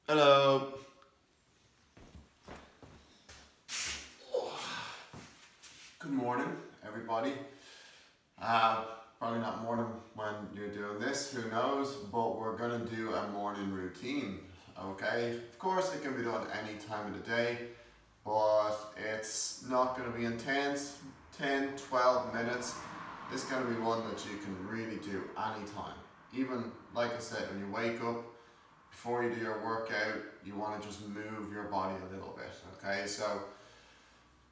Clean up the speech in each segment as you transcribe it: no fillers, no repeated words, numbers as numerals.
Hello. Good morning, everybody. Probably not morning when you're doing this, who knows, but we're going to do a morning routine, okay? Of course, it can be done any time of the day, but it's not going to be intense, 10, 12 minutes. This is going to be one that you can really do anytime. Even, like I said, when you wake up, before you do your workout, you want to just move your body a little bit, okay? So,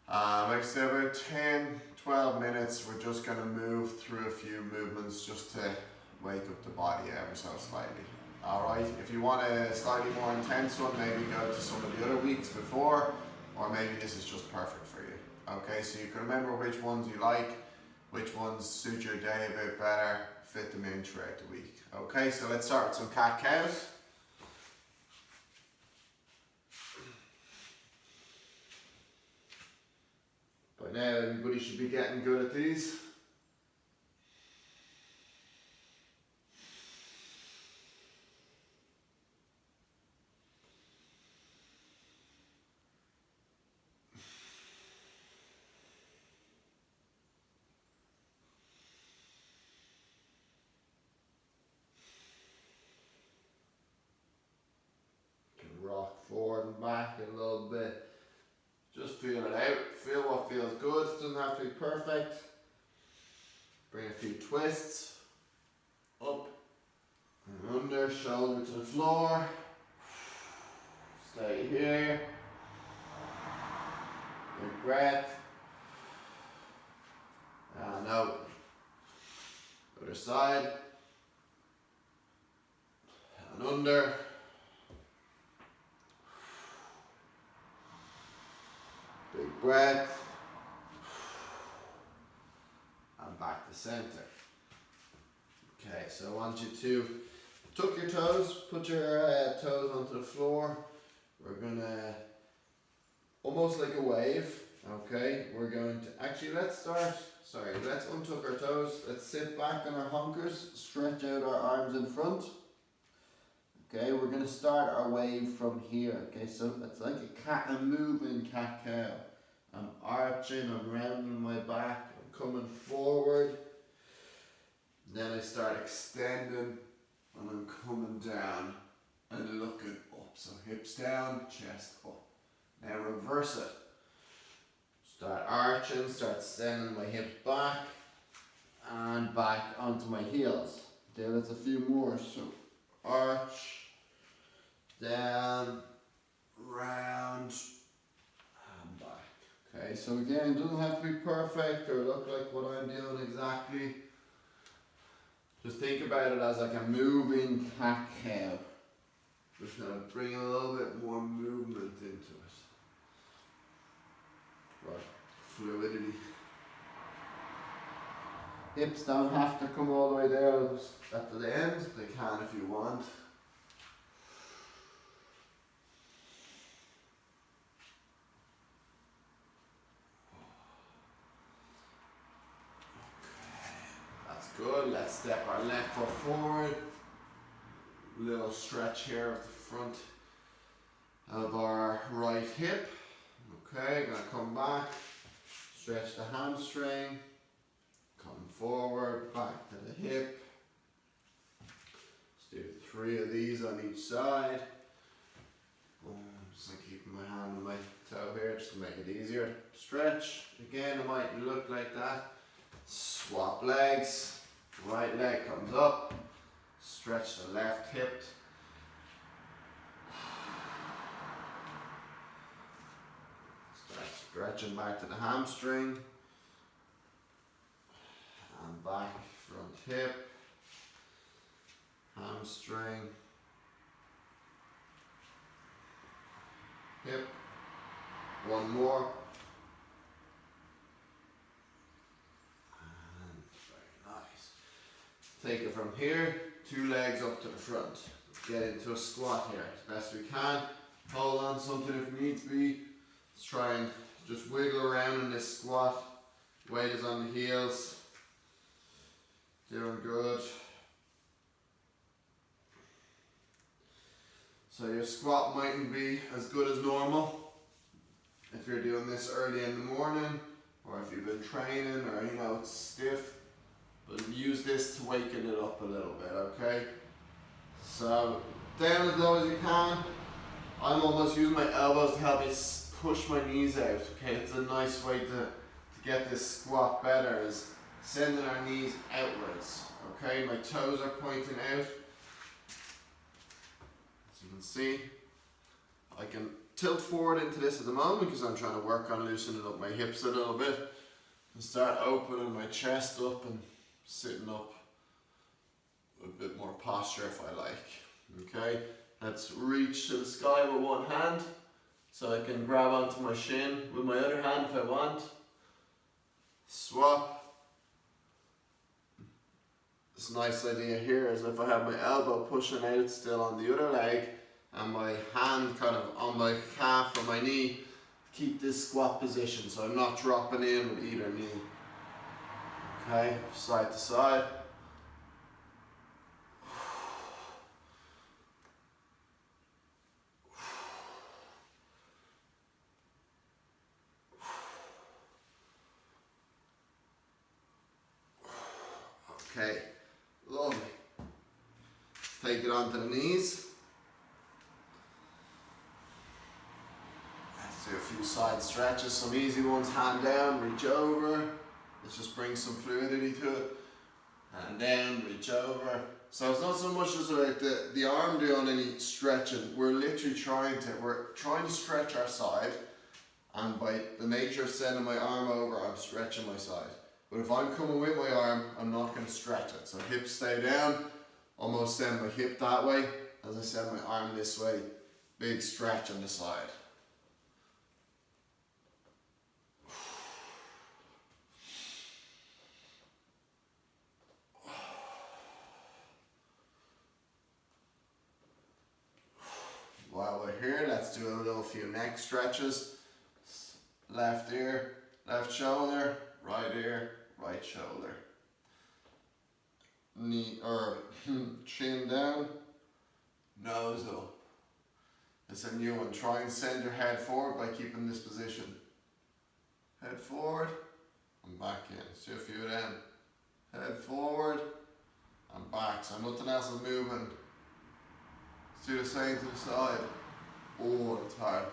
like I said, about 10, 12 minutes, we're just going to move through a few movements just to wake up the body ever so slightly. Alright, if you want a slightly more intense one, maybe go to some of the other weeks before, or maybe this is just perfect for you. Okay, so you can remember which ones you like, which ones suit your day a bit better, fit them in throughout the week. Okay, so let's start with some cat-cows. By now everybody should be getting good at these. You can rock forward and back a little bit. Just feel it out, feel what feels good, it doesn't have to be perfect. Bring a few twists, up and under, shoulder to the floor. Stay here, big breath, and out. Other side, and under. Big breath, and back to center. Okay, so I want you to tuck your toes, put your toes onto the floor. We're gonna, almost like a wave, okay? We're going to, actually let's untuck our toes. Let's sit back on our hunkers, stretch out our arms in front. Okay, we're gonna start our wave from here, okay? So it's like a moving cat-cow. I'm arching, I'm rounding my back, I'm coming forward. Then I start extending and I'm coming down and looking up. So hips down, chest up. Now reverse it. Start arching, start sending my hips back and back onto my heels. Okay, that's a few more. So arch, down, round, and back. Okay, so again, it doesn't have to be perfect or look like what I'm doing exactly. Just think about it as like a moving cat-cow. Just gonna bring a little bit more movement into it. Right, fluidity. Hips don't have to come all the way there at the end. They can if you want. Good, let's step our left foot forward. Little stretch here at the front of our right hip. Okay, gonna come back, stretch the hamstring, come forward, back to the hip. Let's do 3 of these on each side. Boom, just like keeping my hand on my toe here just to make it easier. Stretch, again it might look like that. Swap legs. Right leg comes up, stretch the left hip. Start stretching back to the hamstring. And back, front hip, hamstring, hip. One more. Take it from here, 2 legs up to the front. Get into a squat here as best we can. Hold on to something if needs be. Let's try and just wiggle around in this squat. Weight is on the heels. Doing good. So your squat mightn't be as good as normal if you're doing this early in the morning, or if you've been training, or you know it's stiff. But use this to waken it up a little bit, okay? So down as low as you can. I'm almost using my elbows to help me push my knees out, okay? It's a nice way to get this squat better, is sending our knees outwards, okay? My toes are pointing out. As you can see, I can tilt forward into this at the moment because I'm trying to work on loosening up my hips a little bit and start opening my chest up and sitting up with a bit more posture if I like, okay? Let's reach to the sky with one hand so I can grab onto my shin with my other hand if I want. Swap. This nice idea here is if I have my elbow pushing out still on the other leg and my hand kind of on my calf or my knee, keep this squat position so I'm not dropping in with either knee. Okay, side to side. Okay, lovely. Let's take it onto the knees. Let's do a few side stretches, some easy ones, hand down, reach over. Let's just bring some fluidity to it. Hand down, reach over. So it's not so much as like the arm doing any stretching. We're literally trying to stretch our side, and by the nature of sending my arm over, I'm stretching my side. But if I'm coming with my arm, I'm not going to stretch it. So hips stay down, almost send my hip that way as I send my arm this way. Big stretch on the side. While we're here, let's do a little few neck stretches. Left ear, left shoulder, right ear, right shoulder. Knee or chin down, nose up. It's a new one. Try and send your head forward by keeping this position. Head forward and back in. Let's do a few of them. Head forward and back. So nothing else is moving. Let's do the same to the side. Oh, it's hard.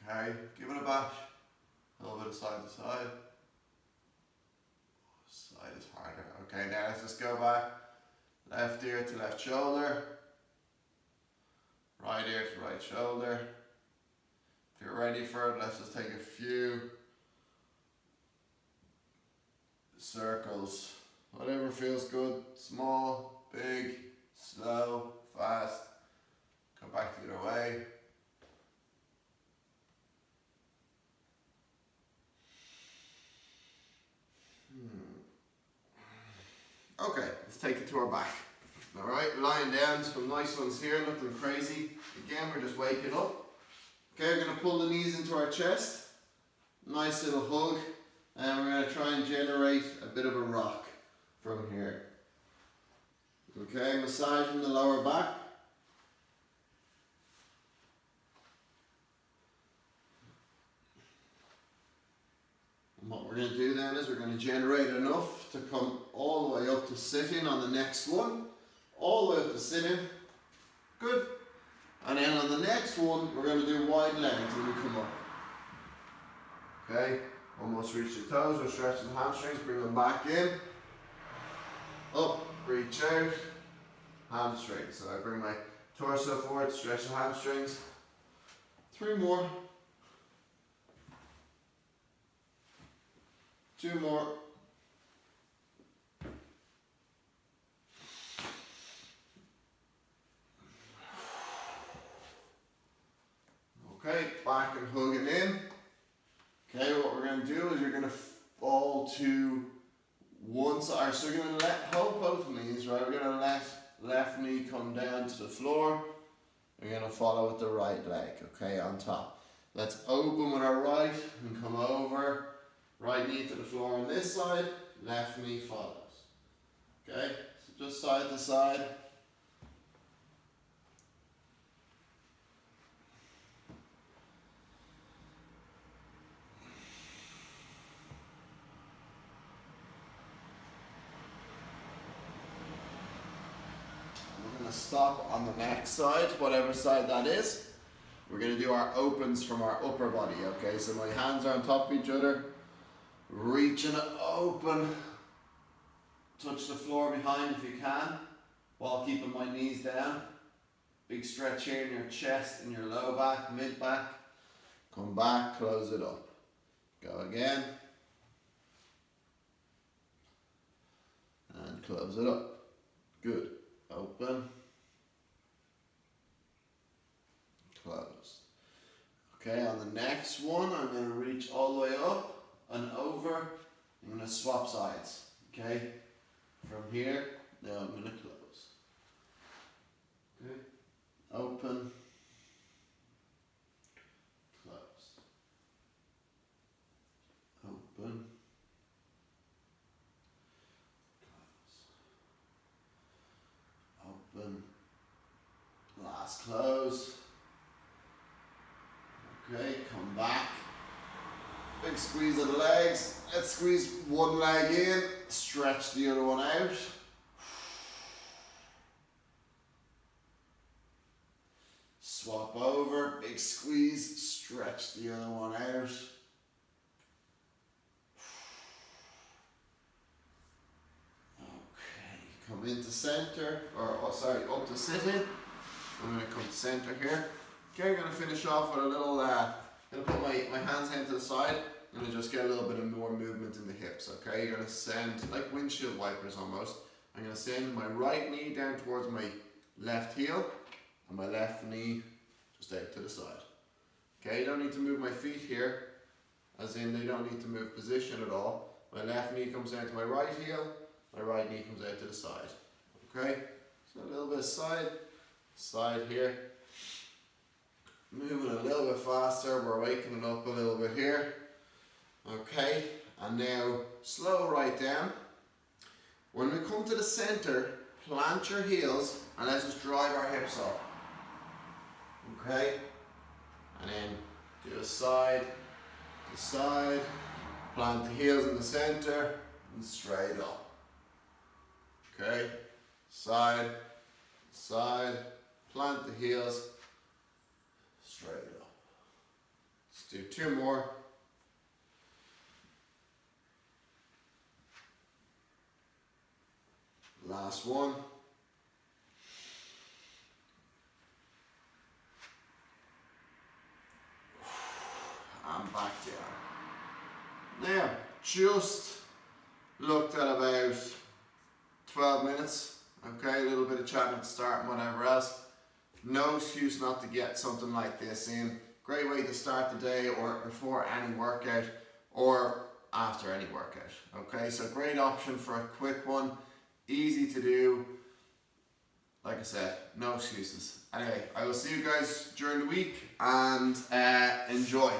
Okay, give it a bash. A little bit of side to side. Side is harder. Okay, now let's just go back. Left ear to left shoulder. Right ear to right shoulder. If you're ready for it, let's just take a few circles. Whatever feels good. Small, big, slow, fast. Come back the other way. Okay, let's take it to our back. Alright, lying down, some nice ones here, nothing crazy. Again, we're just waking up. Okay, we're going to pull the knees into our chest. Nice little hug. And we're going to try and generate a bit of a rock from here. Okay, massaging the lower back. And what we're going to do then is we're going to generate enough to come all the way up to sitting on the next one. All the way up to sitting. Good. And then on the next one, we're going to do wide legs when we come up. Okay, almost reach the toes, we're stretching the hamstrings, bring them back in. Up, reach out, hamstrings. So I bring my torso forward, stretch the hamstrings. 3 more. 2 more. Okay, back and hugging in. Okay, what we're going to do is you're going to fall to one side. So you're going to hold both knees, right? We're going to let left knee come down to the floor. We're going to follow with the right leg, okay, on top. Let's open with our right and come over. Right knee to the floor on this side, left knee follows. Okay, just side to side. We're going to stop on the next side, whatever side that is. We're going to do our opens from our upper body, okay? So my hands are on top of each other, reaching open. Touch the floor behind if you can, while keeping my knees down. Big stretch here in your chest, in your low back, mid back. Come back, close it up. Go again. And close it up. Good. Open. Close. Okay, on the next one, I'm going to reach all the way up and over. I'm going to swap sides. Okay? From here, now I'm going to close. Okay? Open. Close. Open. Close. Open. Last close. Okay, come back. Big squeeze of the legs. Let's squeeze one leg in, stretch the other one out. Swap over, big squeeze, stretch the other one out. Okay, come into center, up to sit in. I'm going to come to center here. Okay, I'm going to finish off with a little, I'm going to put my hands hand to the side. I'm going to just get a little bit of more movement in the hips, okay? You're going to send, like windshield wipers almost. I'm going to send my right knee down towards my left heel and my left knee just out to the side. Okay, you don't need to move my feet here, as in they don't need to move position at all. My left knee comes down to my right heel, my right knee comes out to the side. Okay, so a little bit of side here. Moving a little bit faster, we're waking up a little bit here. Okay, and now slow right down. When we come to the center, plant your heels and let's just drive our hips up. Okay, and then do a side to side, plant the heels in the center and straight up. Okay, side, side, plant the heels, straight up. Let's do two more. Last one. And back down. Now, just looked at about 12 minutes. Okay, a little bit of chatting at the start and whatever else. No excuse not to get something like this in. Great way to start the day or before any workout or after any workout. Okay, so great option for a quick one. Easy to do. Like I said, no excuses. Anyway, I will see you guys during the week and enjoy.